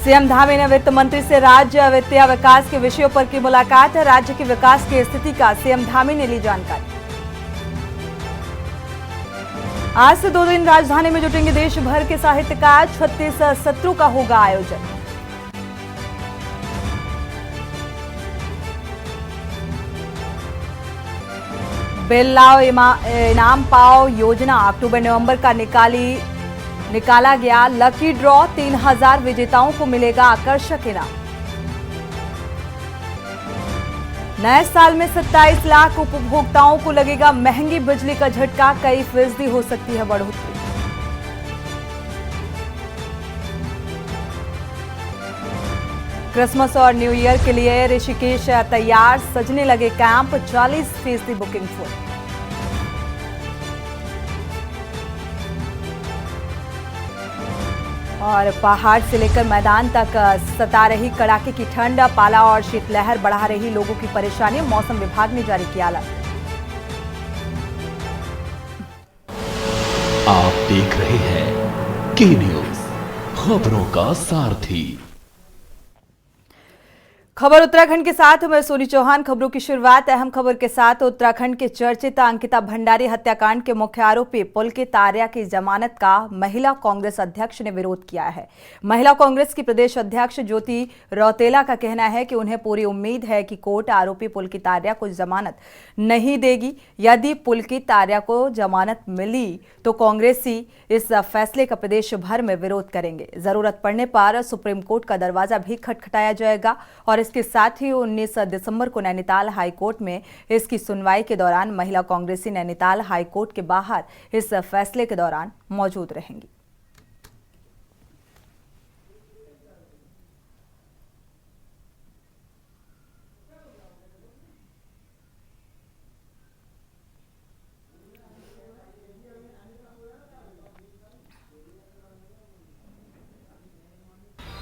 CM Dhami ने वित्त मंत्री से राज्य वित्तीय विकास के विषयों पर की मुलाकात। राज्य की विकास की स्थिति का सीएम धामी ने ली जानकारी। आज से 2 दिन राजधानी में जुटेंगे देश भर के साहित्यकार। 36 सत्रों का होगा आयोजन। बिल लाओ इनाम पाओ योजना अक्टूबर नवंबर का निकाला गया लकी ड्रॉ। 3000 विजेताओं को मिलेगा आकर्षक इनाम। नए साल में 27 लाख उपभोक्ताओं को लगेगा महंगी बिजली का झटका। कई फीसदी हो सकती है बढ़ोतरी। क्रिसमस और न्यू ईयर के लिए ऋषिकेश तैयार। सजने लगे कैंप। 40% booking full. और पहाड़ से लेकर मैदान तक सता रही कड़ाके की ठंड। पाला और शीतलहर बढ़ा रही लोगों की परेशानी। मौसम विभाग ने जारी किया अलर्ट। आप देख रहे हैं के न्यूज, खबरों का सारथी। खबर उत्तराखंड के साथ मैं सोनी चौहान। खबरों की शुरुआत अहम खबर के साथ। उत्तराखंड के चर्चित अंकिता भंडारी हत्याकांड के मुख्य आरोपी पुलकित आर्या की जमानत का महिला कांग्रेस अध्यक्ष ने विरोध किया है। महिला कांग्रेस की प्रदेश अध्यक्ष ज्योति रौतेला का कहना है कि उन्हें पूरी उम्मीद है कि कोर्ट आरोपी पुलकित आर्या को जमानत नहीं देगी। यदि पुलकित आर्या को जमानत मिली तो कांग्रेसी इस फैसले का प्रदेश भर में विरोध करेंगे। जरूरत पड़ने पर सुप्रीम कोर्ट का दरवाजा भी खटखटाया जाएगा। और इसके साथ ही 19 दिसंबर को नैनीताल हाईकोर्ट में इसकी सुनवाई के दौरान महिला कांग्रेसी नैनीताल हाईकोर्ट के बाहर इस फैसले के दौरान मौजूद रहेंगी।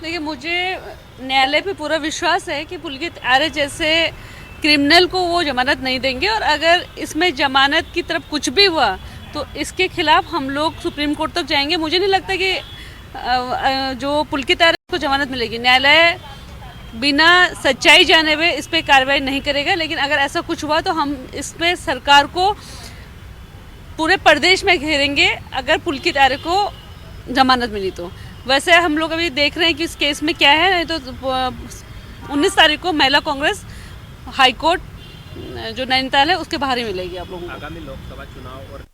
देखिए, मुझे न्यायालय पे पूरा विश्वास है कि पुलकित आर्य जैसे क्रिमिनल को वो जमानत नहीं देंगे। और अगर इसमें जमानत की तरफ कुछ भी हुआ तो इसके खिलाफ हम लोग सुप्रीम कोर्ट तक जाएंगे। मुझे नहीं लगता कि जो पुलकित आर्य को जमानत मिलेगी। न्यायालय बिना सच्चाई जाने हुए इस पर कार्रवाई नहीं करेगा। लेकिन अगर ऐसा कुछ हुआ तो हम इस पर सरकार को पूरे प्रदेश में घेरेंगे अगर पुलकित आर्य को जमानत मिली तो। वैसे हम लोग अभी देख रहे हैं कि इस केस में क्या है। नहीं तो 19 तारीख को महिला कांग्रेस हाईकोर्ट जो नैनीताल है उसके बाहर ही मिलेगी आप लोगों को। आगामी लोकसभा चुनाव और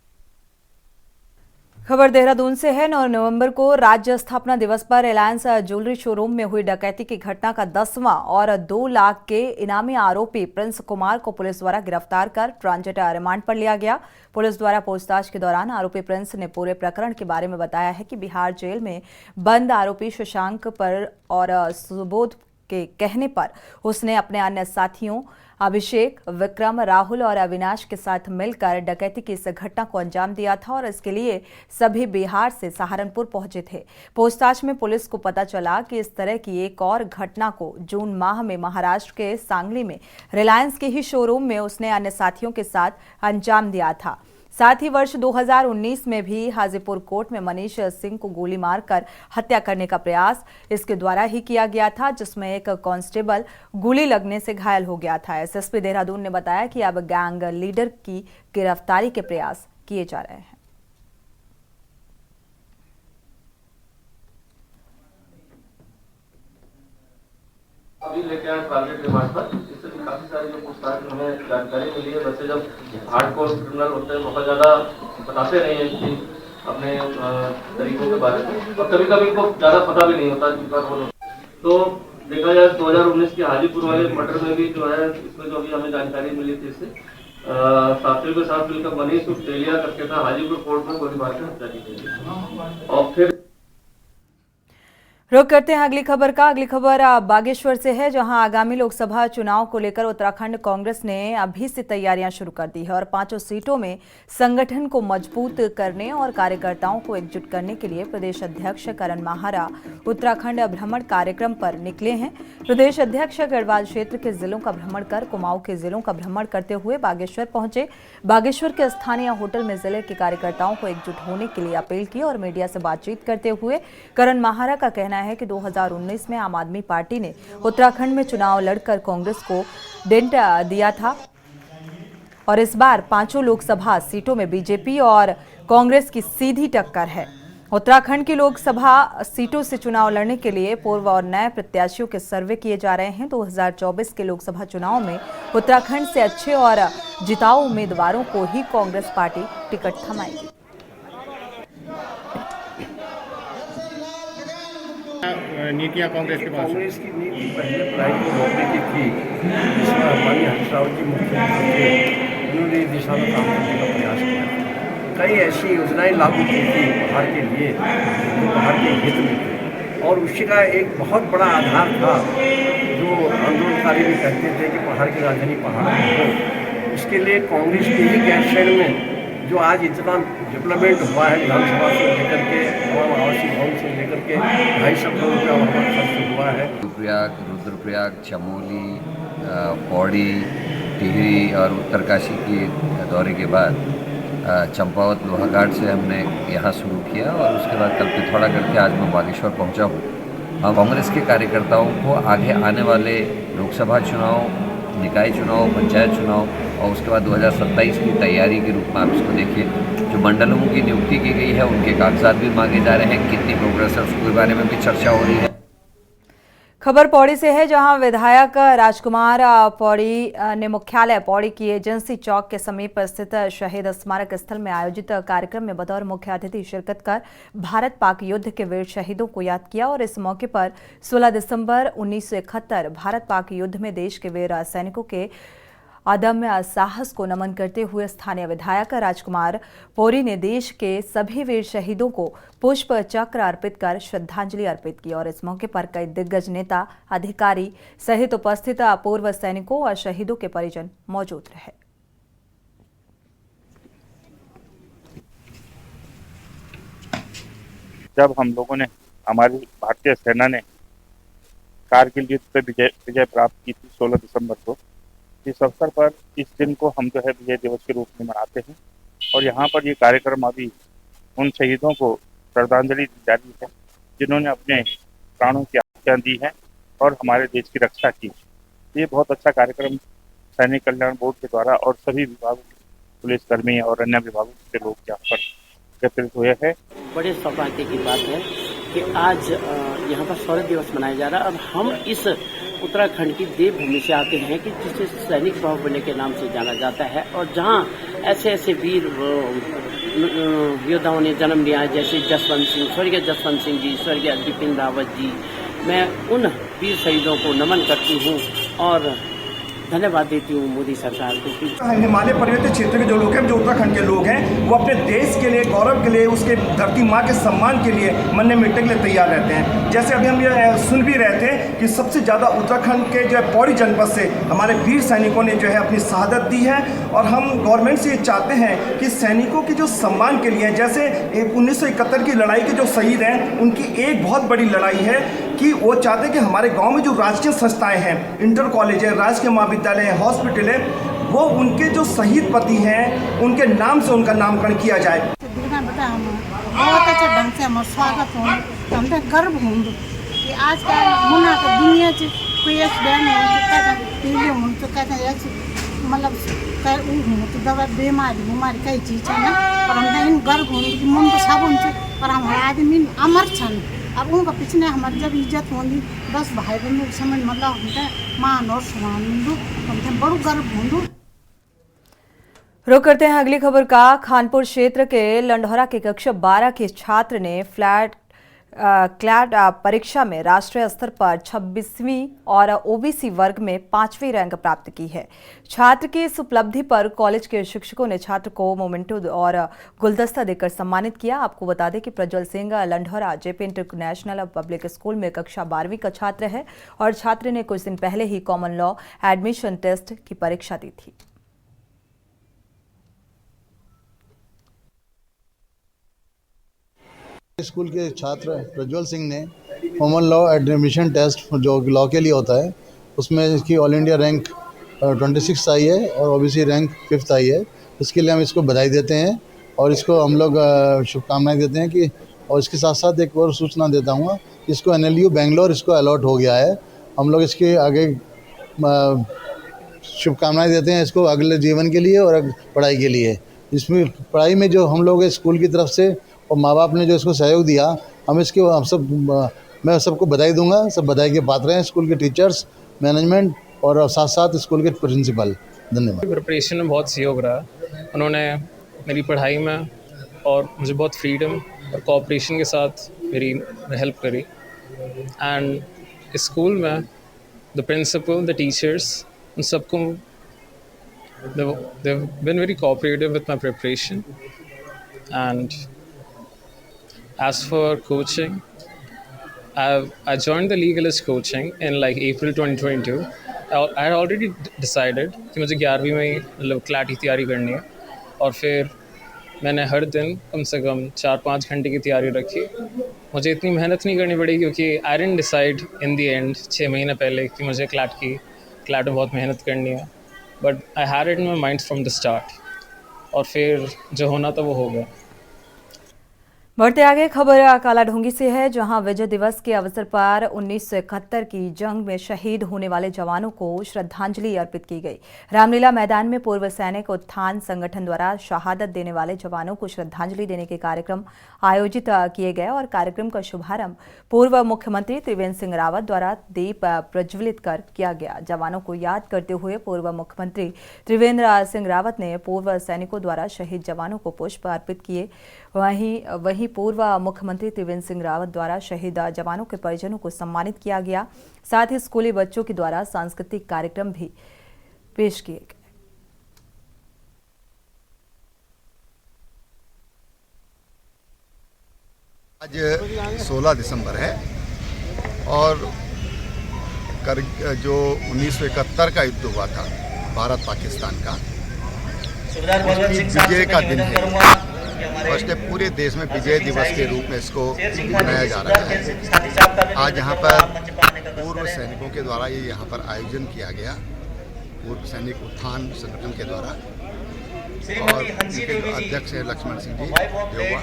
खबर देहरादून से है। 9 नवंबर को राज्य स्थापना दिवस पर रिलायंस ज्वेलरी शोरूम में हुई डकैती की घटना का 10वां और 2 लाख के इनामी आरोपी प्रिंस कुमार को पुलिस द्वारा गिरफ्तार कर ट्रांजिट रिमांड पर लिया गया। पुलिस द्वारा पूछताछ के दौरान आरोपी प्रिंस ने पूरे प्रकरण के बारे में बताया है कि बिहार जेल में बंद आरोपी शशांक पर और सुबोध के कहने पर उसने अपने अन्य साथियों अभिषेक, विक्रम, राहुल और अविनाश के साथ मिलकर डकैती की इस घटना को अंजाम दिया था। और इसके लिए सभी बिहार से सहारनपुर पहुंचे थे। पूछताछ में पुलिस को पता चला कि इस तरह की एक और घटना को जून माह में महाराष्ट्र के सांगली में रिलायंस के ही शोरूम में उसने अन्य साथियों के साथ अंजाम दिया था। साथ ही वर्ष 2019 में भी हाजीपुर कोर्ट में मनीष सिंह को गोली मारकर हत्या करने का प्रयास इसके द्वारा ही किया गया था, जिसमें एक कांस्टेबल गोली लगने से घायल हो गया था। एसएसपी देहरादून ने बताया कि अब गैंग लीडर की गिरफ्तारी के प्रयास किए जा रहे हैं। अभी लेके आए टारगेट रिमांड पर। इससे भी काफी सारी जो पूछताछ में हमें जानकारी मिली है। वैसे जब हार्डकोर क्रिमिनल होते हैं बहुत ज्यादा बताते नहीं है कि अपने तरीकों के बारे में। और कभी कभी इनको ज्यादा पता भी नहीं होता तो देखा जाए 2019 के हाजीपुर वाले मर्डर में भी जो है इसमें जो अभी हमें जानकारी मिली थी इससे साथियों के साथ मिलकर मनीष तेलिया करके था हाजीपुर कोर्ट में गोली मार कर हत्या की गई। और फिर रुक करते हैं अगली खबर का। अगली खबर बागेश्वर से है, जहां आगामी लोकसभा चुनाव को लेकर उत्तराखंड कांग्रेस ने अभी से तैयारियां शुरू कर दी है और 5 सीटों में संगठन को मजबूत करने और कार्यकर्ताओं को एकजुट करने के लिए प्रदेश अध्यक्ष करण माहारा उत्तराखंड भ्रमण कार्यक्रम पर निकले हैं। प्रदेश अध्यक्ष गढ़वाल क्षेत्र के जिलों का भ्रमण कर कुमाऊं के जिलों का भ्रमण करते हुए बागेश्वर पहुंचे। बागेश्वर के स्थानीय होटल में जिले के कार्यकर्ताओं को एकजुट होने के लिए अपील की और मीडिया से बातचीत करते हुए करण माहारा का कहना कहना है कि 2019 में आम आदमी पार्टी ने उत्तराखंड में चुनाव लड़कर कांग्रेस को डेंट दिया था और इस बार 5 लोकसभा सीटों में बीजेपी और कांग्रेस की सीधी टक्कर है। उत्तराखंड की लोकसभा सीटों से चुनाव लड़ने के लिए पूर्व और नए प्रत्याशियों के सर्वे किए जा रहे हैं। 2024 के लोकसभा चुनाव में उत्तराखंड से अच्छे और जिताऊ उम्मीदवारों को ही कांग्रेस पार्टी टिकट थमाएगी। नीतियाँ कांग्रेस के पास कांग्रेस की नीति पहले प्राइवेट नौकरी की थी, जिसमें हमारी हरीश रावत जी मुख्यमंत्री थे। उन्होंने दिशा में काम करने का प्रयास किया। कई ऐसी योजनाएं लागू की थी पहाड़ के लिए जो पहाड़ के हित में थी, और उसका एक बहुत बड़ा आधार था जो आंदोलनकारी भी कहते थे कि पहाड़ की राजधानी पहाड़ में हो। उसके लिए कांग्रेस के ही गैरसैंण में जो आज इतना डेवलपमेंट हुआ है, विधानसभा से लेकर के और आवासीय भवन से लेकर के 250 करोड़ रुपया वहाँ पर खर्च हुआ है। रुद्रप्रयाग, चमोली, पौड़ी, टिहरी और उत्तरकाशी के दौरे के बाद चंपावत लोहाघाट से हमने यहाँ शुरू किया और उसके बाद कल पिथौरा करके आज मैं बागेश्वर पहुँचा हूँ। हम कांग्रेस के कार्यकर्ताओं को आगे आने वाले लोकसभा चुनाव, निकाय चुनाव, पंचायत चुनाव और उसके बाद 2027 की तैयारी के रूप में आप इसको देखिए। जो मंडलों की नियुक्ति की गई है उनके कागजात भी मांगे जा रहे हैं, कितनी प्रोग्रेस है उसके बारे में भी चर्चा हो रही है। खबर पौड़ी से है, जहां विधायक राजकुमार पौड़ी ने मुख्यालय पौड़ी की एजेंसी चौक के समीप स्थित शहीद स्मारक स्थल में आयोजित कार्यक्रम में बतौर मुख्य अतिथि शिरकत कर भारत पाक युद्ध के वीर शहीदों को याद किया और इस मौके पर 16 दिसंबर 1971 भारत पाक युद्ध में देश के वीर सैनिकों के अदम्य साहस को नमन करते हुए स्थानीय विधायक राजकुमार पौड़ी ने देश के सभी वीर शहीदों को पुष्प चक्र अर्पित कर श्रद्धांजलि अर्पित की और इस मौके पर कई दिग्गज नेता, अधिकारी सहित उपस्थित पूर्व सैनिकों और शहीदों के परिजन मौजूद रहे। जब हम लोगों ने, हमारी भारतीय सेना ने कारगिल युद्ध पे विजय प्राप्त की थी 16 दिसंबर को, इस अवसर पर इस दिन को हम जो है विजय दिवस के रूप में मनाते हैं और यहाँ पर ये कार्यक्रम अभी उन शहीदों को श्रद्धांजलि दी जा रही है जिन्होंने अपने प्राणों की आहुतियाँ दी हैं और हमारे देश की रक्षा की। ये बहुत अच्छा कार्यक्रम सैनिक कल्याण बोर्ड के द्वारा और सभी विभागों, पुलिसकर्मी और अन्य विभागों के लोग यहाँ पर एकत्रित हुए हैं। बड़े सौभाग्य की बात है कि आज यहाँ पर शौर्य दिवस मनाया जा रहा है और हम इस उत्तराखंड की देवभूमि से आते हैं कि जिसे सैनिक बाहुबली के नाम से जाना जाता है और जहाँ ऐसे ऐसे वीर योद्धाओं ने जन्म लिया है, जैसे जसवंत सिंह, स्वर्गीय जसवंत सिंह जी, स्वर्गीय बिपिन रावत जी। मैं उन वीर शहीदों को नमन करती हूँ और धन्यवाद देती हूँ मोदी सरकार को। हिमालय पर्वतीय क्षेत्र के जो लोग हैं, जो उत्तराखंड के लोग हैं, वो अपने देश के लिए, गौरव के लिए, उसके धरती माँ के सम्मान के लिए मरने मिटने के लिए तैयार रहते हैं। जैसे अभी हम ये सुन भी रहे थे कि सबसे ज़्यादा उत्तराखंड के जो है पौड़ी जनपद से हमारे वीर सैनिकों ने जो है अपनी शहादत दी है और हम गवर्नमेंट से ये चाहते हैं कि सैनिकों के जो सम्मान के लिए, जैसे 1971 की लड़ाई के जो शहीद हैं, उनकी एक बहुत बड़ी लड़ाई है कि वो चाहते हैं कि हमारे गाँव में जो राजकीय संस्थाएँ हैं, इंटर कॉलेज है, राजकीय महाविद्यालय है, हॉस्पिटल है, वो उनके जो शहीद पति हैं उनके नाम से उनका नामकरण किया जाए। बहुत अच्छे ढंग से हमारा स्वागत हो, हमने गर्व हों कि आज का मुना का दुनिया से कोई एक बहन हो तो कहते मतलब तो दवा बीमारी कई चीज़ है ना, और हमने इन गर्व हों कि मन तो सब उनसे और हमारे आदमी अमर छन। अब उनका पिछले हमारी जब इज्जत होंगी 10 भाई बहनों समझ मतलब हमने मान और सम्मान मिलू, हमने बड़ो गर्व होंगे। रुक करते हैं अगली खबर का। खानपुर क्षेत्र के लंढौरा के कक्षा 12 के छात्र ने क्लैट परीक्षा में राष्ट्रीय स्तर पर 26वीं और ओबीसी वर्ग में 5वीं रैंक प्राप्त की है। छात्र की इस उपलब्धि पर कॉलेज के शिक्षकों ने छात्र को मोमेंटो और गुलदस्ता देकर सम्मानित किया। आपको बता दें कि Prajwal Singh Landhaura JP international public school में कक्षा 12वीं का छात्र है और छात्र ने कुछ दिन पहले ही कॉमन लॉ एडमिशन टेस्ट की परीक्षा दी थी। स्कूल के छात्र प्रज्वल सिंह ने कॉमन लॉ एडमिशन टेस्ट जो लॉ के लिए होता है उसमें इसकी ऑल इंडिया रैंक 26 आई है और ओबीसी रैंक 5th आई है। इसके लिए हम इसको बधाई देते हैं और इसको हम लोग शुभकामनाएं देते हैं कि और इसके साथ साथ एक और सूचना देता हूँ, इसको NLU बेंगलोर इसको अलॉट हो गया है। हम लोग इसके आगे शुभकामनाएं देते हैं इसको अगले जीवन के लिए और पढ़ाई के लिए। इसमें पढ़ाई में जो हम लोग स्कूल की तरफ से और माँ बाप ने जो इसको सहयोग दिया, मैं सबको बधाई दूंगा। सब बधाई के पात्र हैं, स्कूल के टीचर्स, मैनेजमेंट और साथ साथ स्कूल के प्रिंसिपल। धन्यवाद। प्रिपरेशन में बहुत सहयोग रहा, उन्होंने मेरी पढ़ाई में और मुझे बहुत फ्रीडम और कोऑपरेशन के साथ मेरी हेल्प करी। एंड स्कूल में द प्रिंसिपल, द टीचर्स, उन सबको they've been very cooperative with my preparation. And as for coaching, I joined the legalist coaching in like April 2022. I had already decided कि मुझे 11वीं में ही मतलब क्लैट की तैयारी करनी है, और फिर मैंने हर दिन कम से कम 4-5 घंटे की तैयारी रखी। मुझे इतनी मेहनत नहीं करनी पड़ी क्योंकि I didn't decide in the end 6 महीने पहले कि मुझे क्लैट में बहुत मेहनत करनी है, but I had it in my mind from the start, और फिर जो होना था वो हो गया। बढ़ते आगे खबर कालाढूंगी से है, जहां विजय दिवस के अवसर पर 1971 की जंग में शहीद होने वाले जवानों को श्रद्धांजलि अर्पित की गई। रामलीला मैदान में पूर्व सैनिक उत्थान संगठन द्वारा शहादत देने वाले जवानों को श्रद्धांजलि देने के कार्यक्रम आयोजित किए गए और कार्यक्रम का शुभारंभ पूर्व मुख्यमंत्री त्रिवेंद्र सिंह रावत द्वारा दीप प्रज्वलित कर किया गया। जवानों को याद करते हुए पूर्व मुख्यमंत्री त्रिवेंद्र सिंह रावत ने पूर्व सैनिकों द्वारा शहीद जवानों को पुष्प अर्पित किए। वहीं पूर्व मुख्यमंत्री त्रिवेंद्र सिंह रावत द्वारा शहीद जवानों के परिजनों को सम्मानित किया गया। साथ ही स्कूली बच्चों के द्वारा सांस्कृतिक कार्यक्रम भी पेश किए गए। आज 16 दिसंबर है और जो 1971 का युद्ध हुआ था भारत पाकिस्तान का, विजय का दिन है। इसलिए पूरे देश में विजय दिवस के रूप में इसको मनाया जा रहा है। आज यहाँ पर पूर्व सैनिकों के द्वारा ये यहाँ पर आयोजन किया गया, पूर्व सैनिक उत्थान संगठन के द्वारा, और उनके जो अध्यक्ष है लक्ष्मण सिंह जी देवा,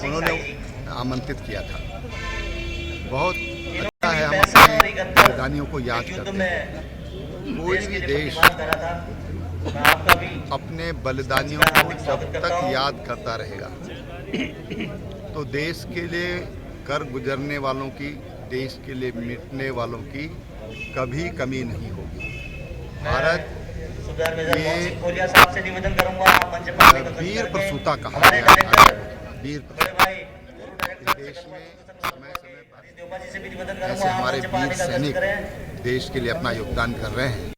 उन्होंने आमंत्रित किया था। बहुत अच्छा है, हम अपने बलिदानियों को याद करते हैं। कोई भी देश अपने बलिदानियों को जब तक याद करता रहेगा तो देश के लिए कर गुजरने वालों की, देश के लिए मिटने वालों की कभी कमी नहीं होगी। भारत ये वीर प्रसूता कहा गया है। वीर प्रसूता देश में समय समय पर ऐसे हमारे वीर सैनिक देश के लिए अपना योगदान कर रहे हैं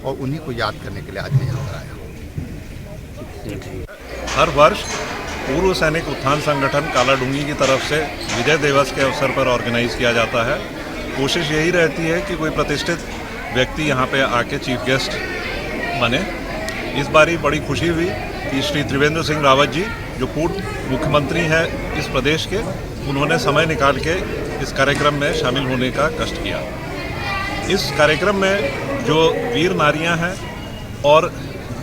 और उन्हीं को याद करने के लिए आज मैं यहाँ पर आया हूँ। हर वर्ष पूर्व सैनिक उत्थान संगठन कालाढूंगी की तरफ से विजय दिवस के अवसर पर ऑर्गेनाइज किया जाता है। कोशिश यही रहती है कि कोई प्रतिष्ठित व्यक्ति यहाँ पे आके चीफ गेस्ट बने। इस बारी बड़ी खुशी हुई कि श्री त्रिवेंद्र सिंह रावत जी, जो पूर्व मुख्यमंत्री हैं इस प्रदेश के, उन्होंने समय निकाल के इस कार्यक्रम में शामिल होने का कष्ट किया। इस कार्यक्रम में जो वीर नारियां हैं और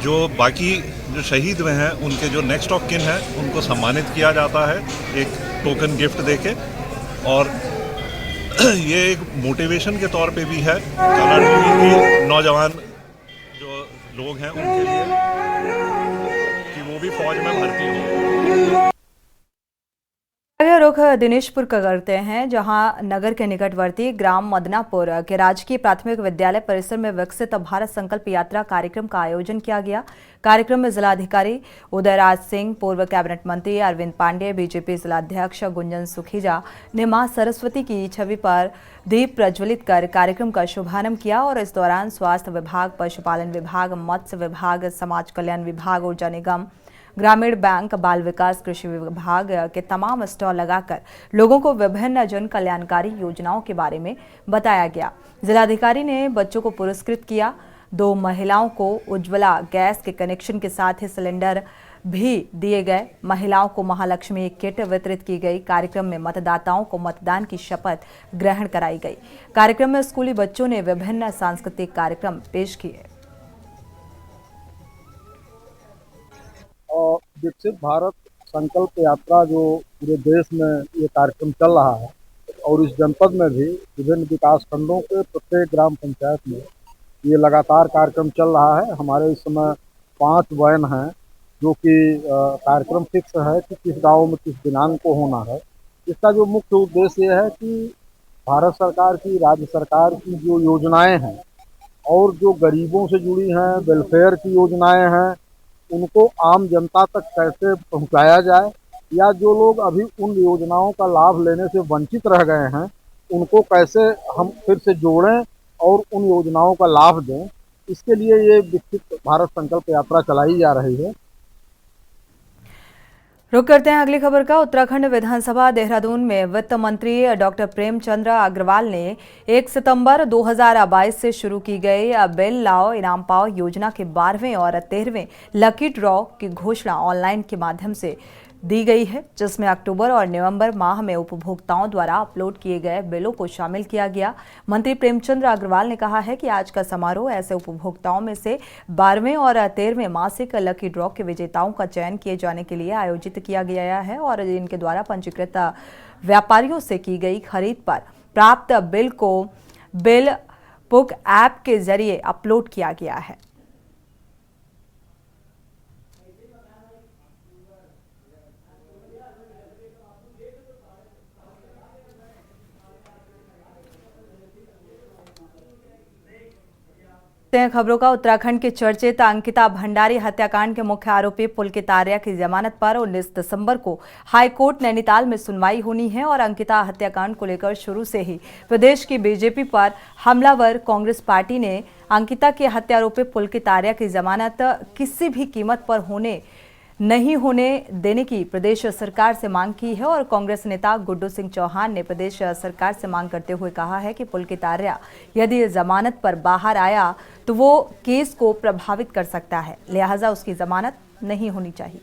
जो बाकी जो शहीद हुए हैं, उनके जो नेक्स्ट ऑफ किन हैं, उनको सम्मानित किया जाता है एक टोकन गिफ्ट देके। और ये एक मोटिवेशन के तौर पे भी है कालाढूंगी के नौजवान जो लोग हैं उनके लिए कि वो भी फौज में भर्ती हो। रुख दिनेशपुर का करते हैं, जहां नगर के निकटवर्ती ग्राम मदनापुर के राजकीय प्राथमिक विद्यालय परिसर में विकसित भारत संकल्प यात्रा कार्यक्रम का आयोजन किया गया। कार्यक्रम में जिलाधिकारी उदयराज सिंह, पूर्व कैबिनेट मंत्री अरविंद पांडे, बीजेपी जिलाध्यक्ष गुंजन सुखीजा ने मां सरस्वती की छवि पर दीप प्रज्वलित कर कार्यक्रम का शुभारंभ किया। और इस दौरान स्वास्थ्य विभाग, पशुपालन विभाग, मत्स्य विभाग, समाज कल्याण विभाग, ऊर्जा निगम, ग्रामीण बैंक, बाल विकास, कृषि विभाग के तमाम स्टॉल लगाकर लोगों को विभिन्न जन कल्याणकारी योजनाओं के बारे में बताया गया। जिलाधिकारी ने बच्चों को पुरस्कृत किया। 2 महिलाओं को उज्ज्वला गैस के कनेक्शन के साथ ही सिलेंडर भी दिए गए। महिलाओं को महालक्ष्मी किट वितरित की गई। कार्यक्रम में मतदाताओं को मतदान की शपथ ग्रहण कराई गई। कार्यक्रम में स्कूली बच्चों ने विभिन्न सांस्कृतिक कार्यक्रम पेश किए। विकसित भारत संकल्प यात्रा जो पूरे देश में ये कार्यक्रम चल रहा है और इस जनपद में भी विभिन्न विकास खंडों के प्रत्येक ग्राम पंचायत में ये लगातार कार्यक्रम चल रहा है। हमारे इस समय 5 वैन हैं जो कि कार्यक्रम फिक्स है कि किस गांव में किस दिनांक को होना है। इसका जो मुख्य उद्देश्य ये है कि भारत सरकार की, राज्य सरकार की जो योजनाएं हैं और जो गरीबों से जुड़ी हैं, वेलफेयर की योजनाएं हैं, उनको आम जनता तक कैसे पहुंचाया जाए, या जो लोग अभी उन योजनाओं का लाभ लेने से वंचित रह गए हैं उनको कैसे हम फिर से जोड़ें और उन योजनाओं का लाभ दें। इसके लिए ये विकसित भारत संकल्प यात्रा चलाई जा रही है। रुक करते हैं अगली खबर का। उत्तराखंड विधानसभा देहरादून में वित्त मंत्री डॉक्टर प्रेमचंद्र अग्रवाल ने 1 सितंबर 2022 से शुरू की गई बिल लाओ इनाम पाओ योजना के 12वें और 13वें लकी ड्रॉ की घोषणा ऑनलाइन के माध्यम से दी गई है, जिसमें अक्टूबर और नवंबर माह में उपभोक्ताओं द्वारा अपलोड किए गए बिलों को शामिल किया गया। मंत्री प्रेमचंद्र अग्रवाल ने कहा है कि आज का समारोह ऐसे उपभोक्ताओं में से 12वें और 13वें मासिक लकी ड्रॉ के विजेताओं का चयन किए जाने के लिए आयोजित किया गया है और इनके द्वारा पंजीकृत व्यापारियों से की गई खरीद पर प्राप्त बिल को बिल बुक ऐप के जरिए अपलोड किया गया है। खबरों का। उत्तराखंड के चर्चित अंकिता भंडारी हत्याकांड के मुख्य आरोपी पुलकित आर्या की जमानत पर 19 दिसंबर को हाईकोर्ट नैनीताल में सुनवाई होनी है और अंकिता हत्याकांड को लेकर शुरू से ही प्रदेश की बीजेपी पर हमलावर कांग्रेस पार्टी ने अंकिता के हत्यारोपी पुलकित आर्या की जमानत किसी भी कीमत पर नहीं होने देने की प्रदेश सरकार से मांग की है और कांग्रेस नेता गुड्डू सिंह चौहान ने प्रदेश सरकार से मांग करते हुए कहा है कि पुलकित आर्या यदि जमानत पर बाहर आया तो वो केस को प्रभावित कर सकता है, लिहाजा उसकी जमानत नहीं होनी चाहिए।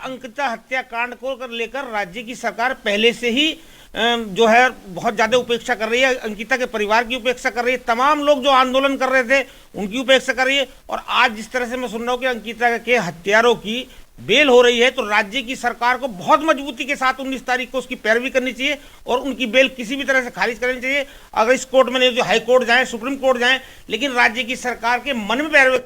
अंकिता हत्याकांड को लेकर राज्य की सरकार पहले से ही जो है बहुत ज्यादा उपेक्षा कर रही है। अंकिता के परिवार की उपेक्षा कर रही है, तमाम लोग जो आंदोलन कर रहे थे उनकी उपेक्षा कर रही है। और आज जिस तरह से मैं सुन रहा हूँ कि अंकिता के हत्यारों की बेल हो रही है, तो राज्य की सरकार को बहुत मजबूती के साथ 19 तारीख को उसकी पैरवी करनी चाहिए और उनकी बेल किसी भी तरह से खारिज करनी चाहिए। अगर इस कोर्ट में नहीं तो हाई कोर्ट जाए, सुप्रीम कोर्ट जाए, लेकिन राज्य की सरकार के मन में पैरवी।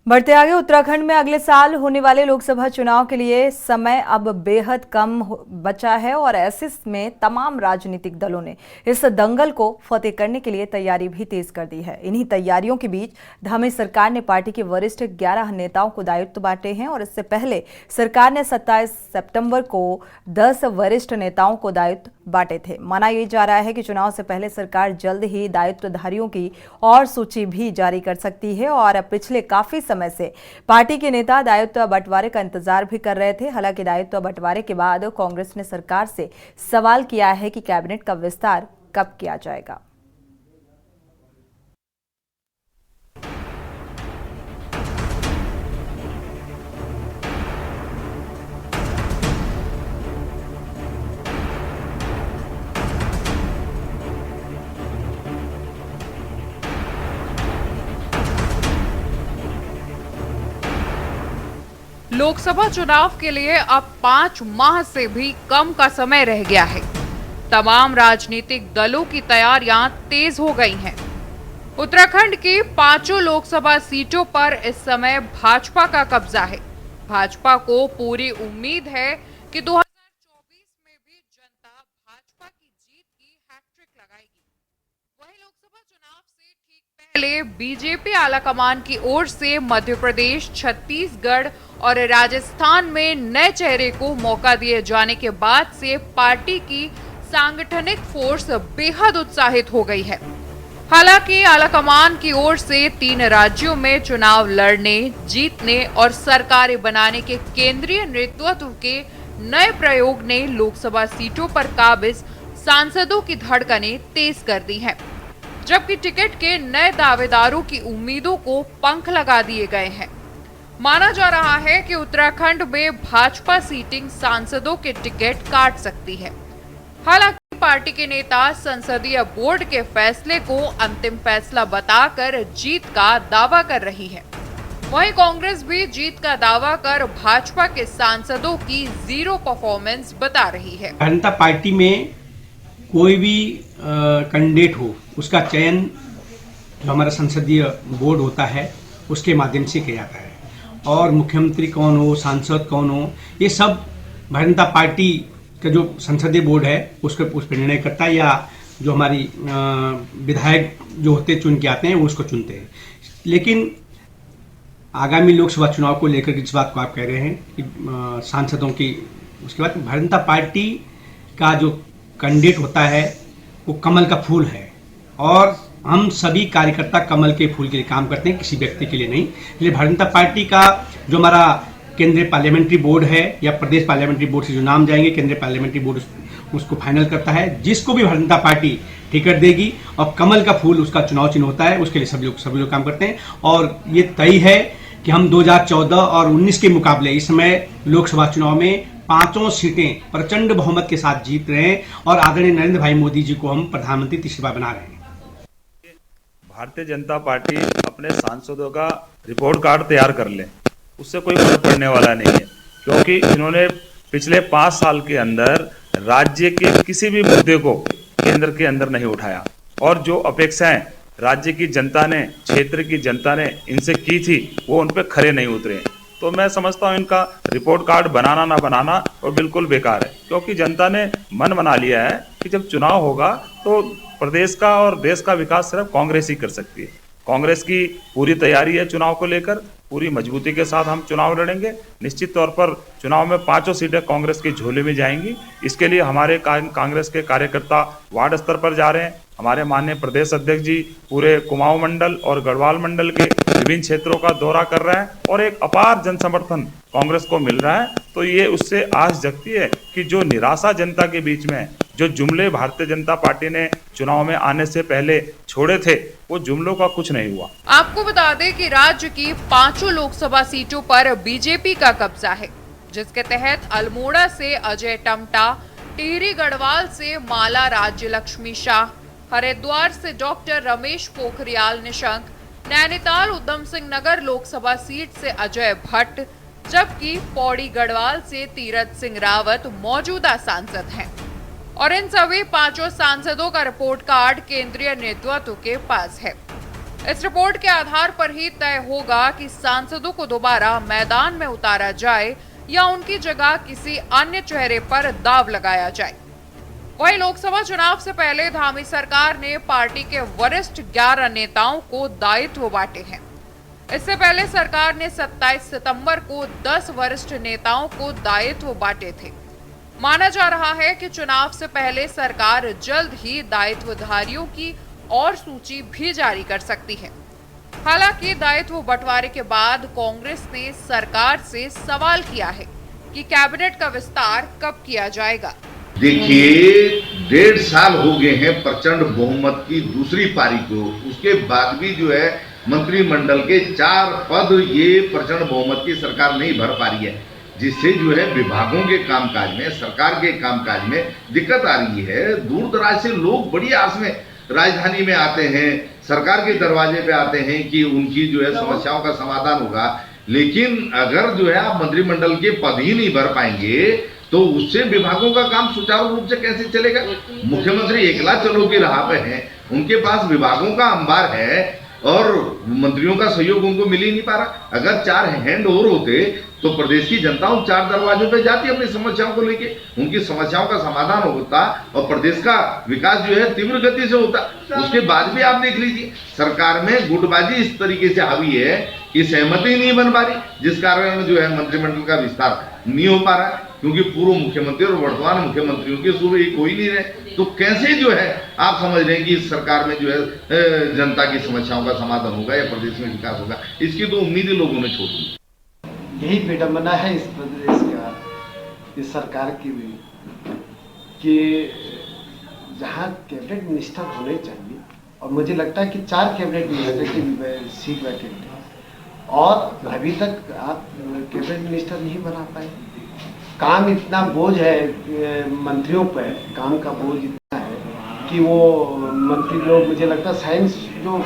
बढ़ते आगे। उत्तराखंड में अगले साल होने वाले लोकसभा चुनाव के लिए समय अब बेहद कम बचा है और ऐसे में तमाम राजनीतिक दलों ने इस दंगल को फतेह करने के लिए तैयारी भी तेज कर दी है। इन्हीं तैयारियों के बीच धामी सरकार ने पार्टी के वरिष्ठ 11 नेताओं को दायित्व बांटे हैं और इससे पहले सरकार ने 27 सितंबर को 10 वरिष्ठ नेताओं को दायित्व बांटे थे। माना यह जा रहा है कि चुनाव से पहले सरकार जल्द ही दायित्वधारियों की और सूची भी जारी कर सकती है और पिछले काफी समय से पार्टी के नेता दायित्व बंटवारे का इंतजार भी कर रहे थे। हालांकि दायित्व बंटवारे के बाद कांग्रेस ने सरकार से सवाल किया है कि कैबिनेट का विस्तार कब किया जाएगा। लोकसभा चुनाव के लिए अब 5 माह से भी कम का समय रह गया है। तमाम राजनीतिक दलों की तैयारियां तेज हो गई हैं। उत्तराखंड की 5 लोकसभा सीटों पर इस समय भाजपा का कब्जा है। भाजपा को पूरी उम्मीद है कि 2024 में भी जनता भाजपा की जीत की हैट्रिक लगाएगी। वहीं लोकसभा चुनाव से ठीक पहले बीजेपी आलाकमान की ओर से मध्य प्रदेश, छत्तीसगढ़ और राजस्थान में नए चेहरे को मौका दिए जाने के बाद से पार्टी की सांगठनिक फोर्स बेहद उत्साहित हो गई है। हालांकि आलाकमान की ओर से 3 राज्यों में चुनाव लड़ने, जीतने और सरकारें बनाने के केंद्रीय नेतृत्व के नए प्रयोग ने लोकसभा सीटों पर काबिज सांसदों की धड़कनें तेज कर दी हैं, जबकि टिकट के नए दावेदारों की उम्मीदों को पंख लगा दिए गए हैं। माना जा रहा है कि उत्तराखंड में भाजपा सीटिंग सांसदों के टिकट काट सकती है। हालांकि पार्टी के नेता संसदीय बोर्ड के फैसले को अंतिम फैसला बताकर जीत का दावा कर रही है। वहीं कांग्रेस भी जीत का दावा कर भाजपा के सांसदों की जीरो परफॉर्मेंस बता रही है। जनता पार्टी में कोई भी कैंडिडेट हो, उसका चयन जो हमारा संसदीय बोर्ड होता है उसके माध्यम से किया जाता है, और मुख्यमंत्री कौन हो, सांसद कौन हो, ये सब भारतीय जनता पार्टी का जो संसदीय बोर्ड है उस पर निर्णय करता है, या जो हमारी विधायक जो होते चुन के आते हैं वो उसको चुनते हैं। लेकिन आगामी लोकसभा चुनाव को लेकर जिस बात को आप कह रहे हैं कि सांसदों की, उसके बाद भारतीय जनता पार्टी का जो कैंडिडेट होता है वो कमल का फूल है, और हम सभी कार्यकर्ता कमल के फूल के लिए काम करते हैं, किसी व्यक्ति के लिए नहीं। इसलिए भारतीय जनता पार्टी का जो हमारा केंद्रीय पार्लियामेंट्री बोर्ड है या प्रदेश पार्लियामेंट्री बोर्ड से जो नाम जाएंगे, केंद्रीय पार्लियामेंट्री बोर्ड उसको फाइनल करता है। जिसको भी भारतीय जनता पार्टी टिकट देगी और कमल का फूल उसका चुनाव चिन्ह होता है, उसके लिए सभी लोग काम करते हैं। और ये तय है कि हम 2014 और 19 के मुकाबले इस समय लोकसभा चुनाव में 5 सीटें प्रचंड बहुमत के साथ जीत रहे हैं, और आदरणीय नरेंद्र भाई मोदी जी को हम प्रधानमंत्री तीसरी बार बना रहे हैं। भारतीय जनता पार्टी अपने सांसदों का रिपोर्ट कार्ड तैयार कर ले, उससे कोई फर्क पड़ने वाला नहीं है, क्योंकि इन्होंने पिछले 5 साल के अंदर राज्य के किसी भी मुद्दे को केंद्र के अंदर नहीं उठाया, और जो अपेक्षाएं राज्य की जनता ने, क्षेत्र की जनता ने इनसे की थी वो उन पर खरे नहीं उतरे। तो मैं समझता हूँ इनका रिपोर्ट कार्ड बनाना ना बनाना वो बिल्कुल बेकार है, क्योंकि जनता ने मन बना लिया है कि जब चुनाव होगा तो प्रदेश का और देश का विकास सिर्फ कांग्रेस ही कर सकती है। कांग्रेस की पूरी तैयारी है चुनाव को लेकर, पूरी मजबूती के साथ हम चुनाव लड़ेंगे। निश्चित तौर पर चुनाव में 5 सीटें कांग्रेस की झोले में जाएंगी। इसके लिए हमारे कांग्रेस के कार्यकर्ता वार्ड स्तर पर जा रहे हैं। हमारे माननीय प्रदेश अध्यक्ष जी पूरे कुमाऊं मंडल और गढ़वाल मंडल के विभिन्न क्षेत्रों का दौरा कर रहे हैं, और एक अपार जन समर्थन कांग्रेस को मिल रहा है। तो ये उससे आस जगती है कि जो निराशा जनता के बीच में, जो जुमले भारतीय जनता पार्टी ने चुनाव में आने से पहले छोड़े थे, वो जुमलों का कुछ नहीं हुआ। आपको बता दें कि राज्य की 5 लोकसभा सीटों पर बीजेपी का कब्जा है, जिसके तहत अल्मोड़ा से अजय टमटा, टिहरी गढ़वाल से माला राज्य लक्ष्मी शाह, हरिद्वार से डॉक्टर रमेश पोखरियाल निशंक, नैनीताल उधम सिंह नगर लोकसभा सीट से अजय भट्ट, जबकि पौड़ी गढ़वाल से तीरथ सिंह रावत मौजूदा सांसद हैं। और इन सभी 5 सांसदों का रिपोर्ट कार्ड केंद्रीय नेतृत्व के पास है। इस रिपोर्ट के आधार पर ही तय होगा कि सांसदों को दोबारा मैदान में उतारा जाए या उनकी जगह किसी अन्य चेहरे पर दाव लगाया जाए। वहीं लोकसभा चुनाव से पहले धामी सरकार ने पार्टी के वरिष्ठ 11 नेताओं को दायित्व बांटे हैं। इससे पहले सरकार ने 27 सितंबर को 10 वरिष्ठ नेताओं को दायित्व बांटे थे। माना जा रहा है कि चुनाव से पहले सरकार जल्द ही दायित्वधारियों की और सूची भी जारी कर सकती है। हालांकि दायित्व बंटवारे के बाद कांग्रेस ने सरकार से सवाल किया है कि कैबिनेट का विस्तार कब किया जाएगा। देखिए, 1.5 साल हो गए हैं प्रचंड बहुमत की दूसरी पारी को, उसके बाद भी जो है मंत्रिमंडल के 4 पद ये प्रचंड बहुमत की सरकार नहीं भर पा रही है, जिससे जो है विभागों के कामकाज में, सरकार के कामकाज में दिक्कत आ रही है। दूर दराज से लोग बड़ी आस में राजधानी में आते हैं, सरकार के दरवाजे पे आते हैं कि उनकी जो है समस्याओं का समाधान होगा। लेकिन अगर जो है आप मंत्रिमंडल के पद ही नहीं भर पाएंगे तो उससे विभागों का काम सुचारू रूप से कैसे चलेगा। मुख्यमंत्री एकला चलो की राह पे हैं, उनके पास विभागों का अंबार है और मंत्रियों का सहयोग उनको मिल ही नहीं पा रहा। अगर 4 हैंड और होते तो प्रदेश की जनता उन 4 दरवाजों पे जाती अपनी समस्याओं को लेके, उनकी समस्याओं का समाधान होता और प्रदेश का विकास जो है तीव्र गति से होता। उसके बाद भी आप देख लीजिए सरकार में गुटबाजी इस तरीके से हावी है कि सहमति नहीं बन पा रही, जिस कारण जो है मंत्रिमंडल का विस्तार नहीं हो पा रहा है, क्योंकि पूर्व मुख्यमंत्री और वर्तमान मुख्यमंत्रियों के सुर एक हो ही नहीं रहे। तो कैसे जो है आप समझ रहे हैं कि इस सरकार में जो है जनता की समस्याओं का समाधान होगा या प्रदेश में विकास होगा, इसकी तो उम्मीद ही लोगों ने छोड़ दी। यही विडम्बना है इस प्रदेश का, इस सरकार की भी, कि जहाँ कैबिनेट मिनिस्टर होने चाहिए और मुझे लगता है कि 4 कैबिनेट मिनिस्टर की सीट वैकेंट है और अभी तक आप कैबिनेट मिनिस्टर नहीं बना पाए। काम इतना बोझ है मंत्रियों पर, काम का बोझ इतना है कि वो मंत्री लोग, मुझे लगता है साइंस जो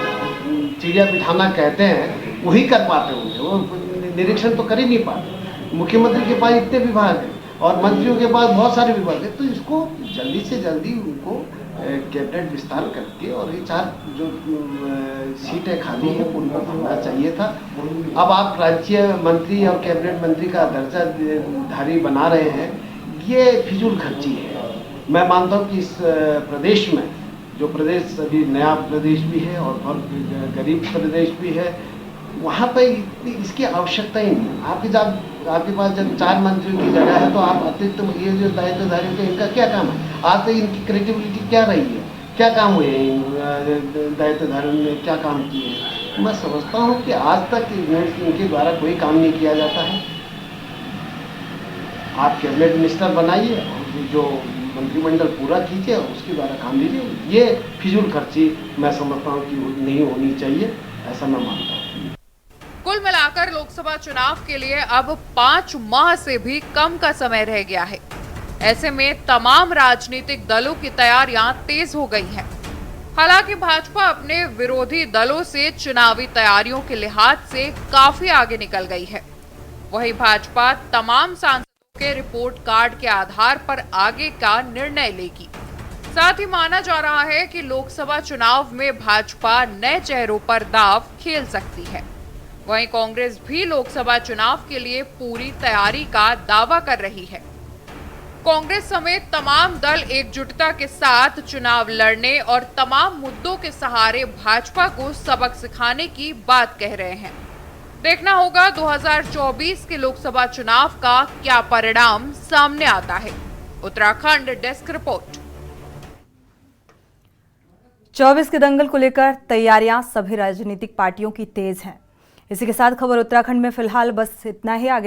चिड़िया बिठाना कहते हैं वही कर पाते होंगे, वो निरीक्षण तो कर ही नहीं पाते। मुख्यमंत्री के पास इतने विभाग हैं और मंत्रियों के पास बहुत सारे विभाग हैं, तो इसको जल्दी से जल्दी उनको कैबिनेट विस्तार करके और ये 4 जो सीटें खाली हैं उनको भरना चाहिए था। अब आप राज्य मंत्री और कैबिनेट मंत्री का दर्जा धारी बना रहे हैं, ये फिजूल खर्ची है। मैं मानता हूँ कि इस प्रदेश में, जो प्रदेश अभी नया प्रदेश भी है और बहुत गरीब प्रदेश भी है, वहाँ पर इसकी आवश्यकता ही नहीं। आपके पास जब 4 मंत्रियों की जगह है तो आप अतिरिक्त ये जो दायित्वधारी थे इनका क्या काम है? आज तक इनकी क्रिएटिविटी क्या रही है, क्या काम हुए हैं दायित्वधारियों ने, क्या काम किए हैं? मैं समझता हूँ कि आज तक इनके द्वारा कोई काम नहीं किया जाता है। आप कैबिनेट मिनिस्टर बनाइए और जो मंत्रिमंडल पूरा कीजिए और उसके द्वारा काम लीजिए। ये फिजूल खर्ची मैं समझता हूँ कि नहीं होनी चाहिए, ऐसा मैं मानता हूँ। कुल मिलाकर लोकसभा चुनाव के लिए अब 5 माह से भी कम का समय रह गया है। ऐसे में तमाम राजनीतिक दलों की तैयारियां तेज हो गई हैं। हालांकि भाजपा अपने विरोधी दलों से चुनावी तैयारियों के लिहाज से काफी आगे निकल गई है। वहीं भाजपा तमाम सांसदों के रिपोर्ट कार्ड के आधार पर आगे का निर्णय लेगी। साथ ही माना जा रहा है कि लोकसभा चुनाव में भाजपा नए चेहरों पर दांव खेल सकती है। वहीं कांग्रेस भी लोकसभा चुनाव के लिए पूरी तैयारी का दावा कर रही है। कांग्रेस समेत तमाम दल एकजुटता के साथ चुनाव लड़ने और तमाम मुद्दों के सहारे भाजपा को सबक सिखाने की बात कह रहे हैं। देखना होगा 2024 के लोकसभा चुनाव का क्या परिणाम सामने आता है। Uttarakhand desk report. 24 के दंगल को लेकर तैयारियां सभी राजनीतिक पार्टियों की तेज हैं। इसी के साथ खबर उत्तराखंड में फिलहाल बस इतना ही। आगे